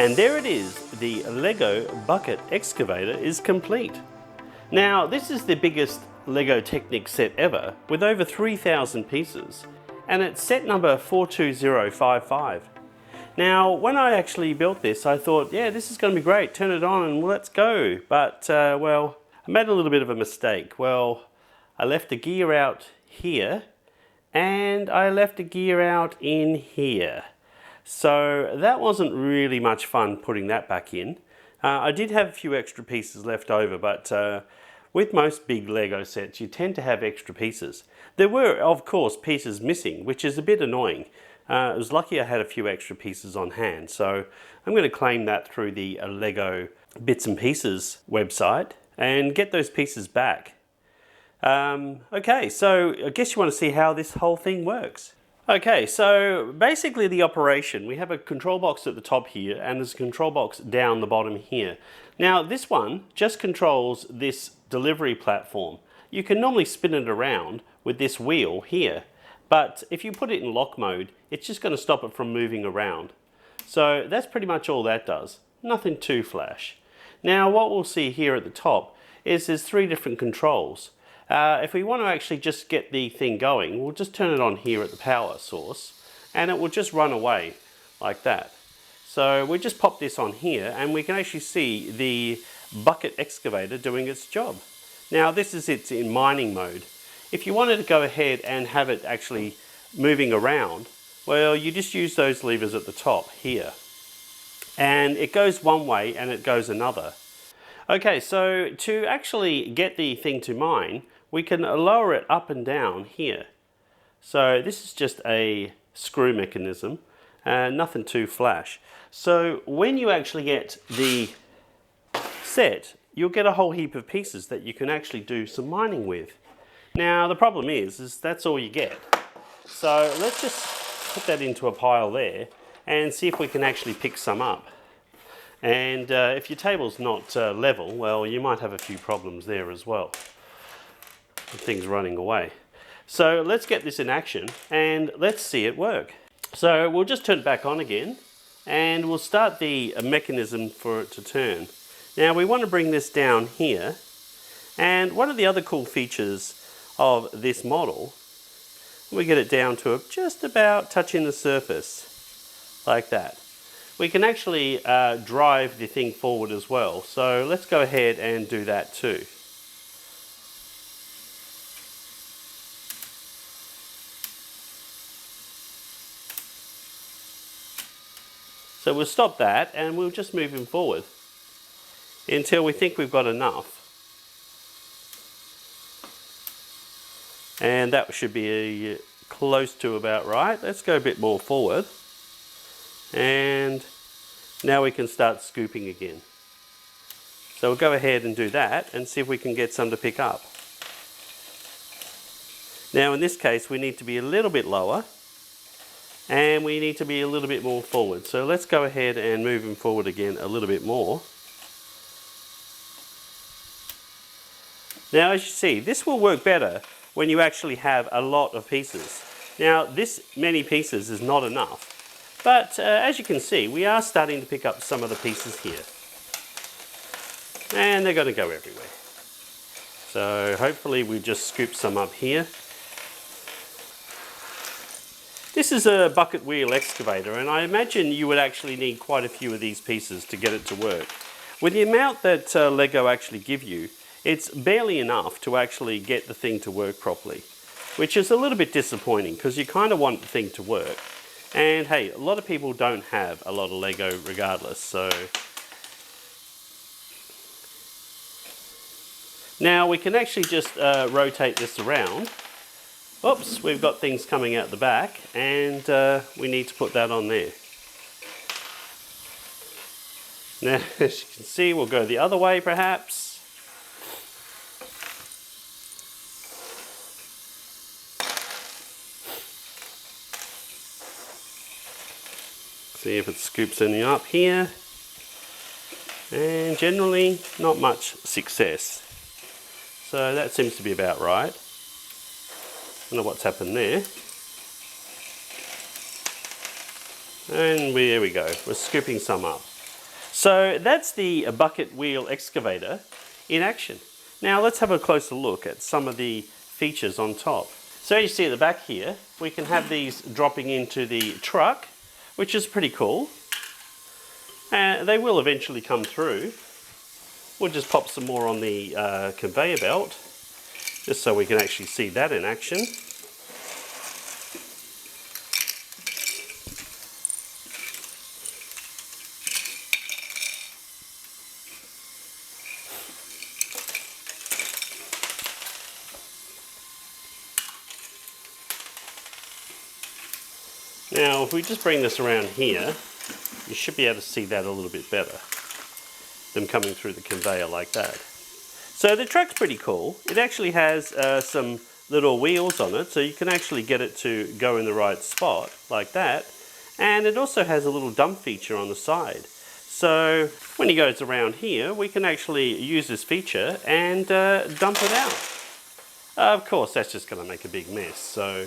And there it is, the Lego bucket excavator is complete. Now this is the biggest Lego Technic set ever, with over 3,000 pieces, and it's set number 42055. Now when I actually built this, I thought, yeah, this is going to be great, turn it on and let's go. But well, I made a little bit of a mistake. Well, I left the gear out here and I left a gear out in here. So that wasn't really much fun putting that back in. I did have a few extra pieces left over, but with most big Lego sets you tend to have extra pieces. There were of course pieces missing, which is a bit annoying. I was lucky I had a few extra pieces on hand, so I'm going to claim that through the Lego Bits and Pieces website and get those pieces back. Okay, so I guess you want to see how this whole thing works. Okay, so basically the operation, we have a control box at the top here and there's a control box down the bottom here. Now this one just controls this delivery platform. You can normally spin it around with this wheel here, but if you put it in lock mode, it's just going to stop it from moving around. So that's pretty much all that does. Nothing too flash. Now what we'll see here at the top is there's three different controls. If we want to actually just get the thing going, we'll just turn it on here at the power source and it will just run away like that. So we just pop this on here and we can actually see the bucket excavator doing its job. Now this is it in mining mode. If you wanted to go ahead and have it actually moving around, well, you just use those levers at the top here. And it goes one way and it goes another. Okay, so to actually get the thing to mine, we can lower it up and down here. So this is just a screw mechanism, nothing too flash. So when you actually get the set, you'll get a whole heap of pieces that you can actually do some mining with. Now the problem is that's all you get. So let's just put that into a pile there and see if we can actually pick some up. And if your table's not level, well, you might have a few problems there as well. Things running away. So let's get this in action and let's see it work. So we'll just turn it back on again and we'll start the mechanism for it to turn. Now we want to bring this down here, and one of the other cool features of this model, we get it down to just about touching the surface like that. We can actually drive the thing forward as well, so let's go ahead and do that too. So we'll stop that and we'll just move him forward until we think we've got enough. And that should be close to about right. Let's go a bit more forward. And now we can start scooping again. So we'll go ahead and do that and see if we can get some to pick up. Now in this case we need to be a little bit lower and we need to be a little bit more forward. So let's go ahead and move him forward again a little bit more. Now as you see, this will work better when you actually have a lot of pieces. Now this many pieces is not enough, but as you can see, we are starting to pick up some of the pieces here. And they're going to go everywhere. So hopefully we just scoop some up here. This is a bucket wheel excavator, and I imagine you would actually need quite a few of these pieces to get it to work. With the amount that Lego actually give you, it's barely enough to actually get the thing to work properly, which is a little bit disappointing because you kind of want the thing to work. And hey, a lot of people don't have a lot of Lego regardless, so. Now we can actually just rotate this around. Oops, we've got things coming out the back and we need to put that on there. Now as you can see, we'll go the other way perhaps. See if it scoops any up here. And generally not much success. So that seems to be about right. I don't know what's happened there. And there we go, we're scooping some up. So that's the bucket wheel excavator in action. Now let's have a closer look at some of the features on top. So you see at the back here, we can have these dropping into the truck, which is pretty cool. And they will eventually come through. We'll just pop some more on the conveyor belt, just so we can actually see that in action. Now, if we just bring this around here, you should be able to see that a little bit better, them coming through the conveyor like that. So the truck's pretty cool. It actually has some little wheels on it, so you can actually get it to go in the right spot, like that. And it also has a little dump feature on the side. So when he goes around here, we can actually use this feature and dump it out. Of course, that's just going to make a big mess, so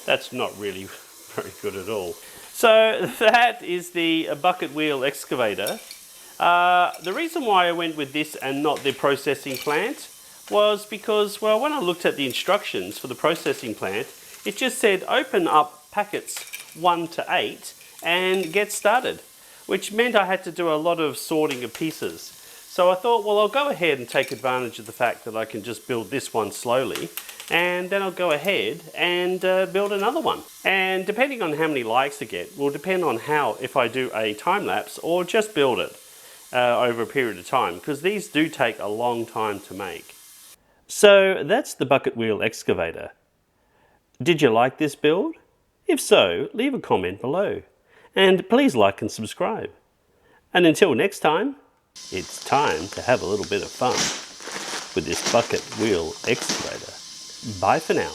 that's not really very good at all. So that is the bucket wheel excavator. The reason why I went with this and not the processing plant was because, well, when I looked at the instructions for the processing plant, it just said open up packets 1 to 8 and get started, which meant I had to do a lot of sorting of pieces. So I thought, well, I'll go ahead and take advantage of the fact that I can just build this one slowly, and then I'll go ahead and build another one. And depending on how many likes I get will depend on if I do a time lapse or just build it over a period of time, because these do take a long time to make. So that's the bucket wheel excavator. Did you like this build? If so, leave a comment below. And please like and subscribe. And until next time, it's time to have a little bit of fun with this bucket wheel excavator. Bye for now.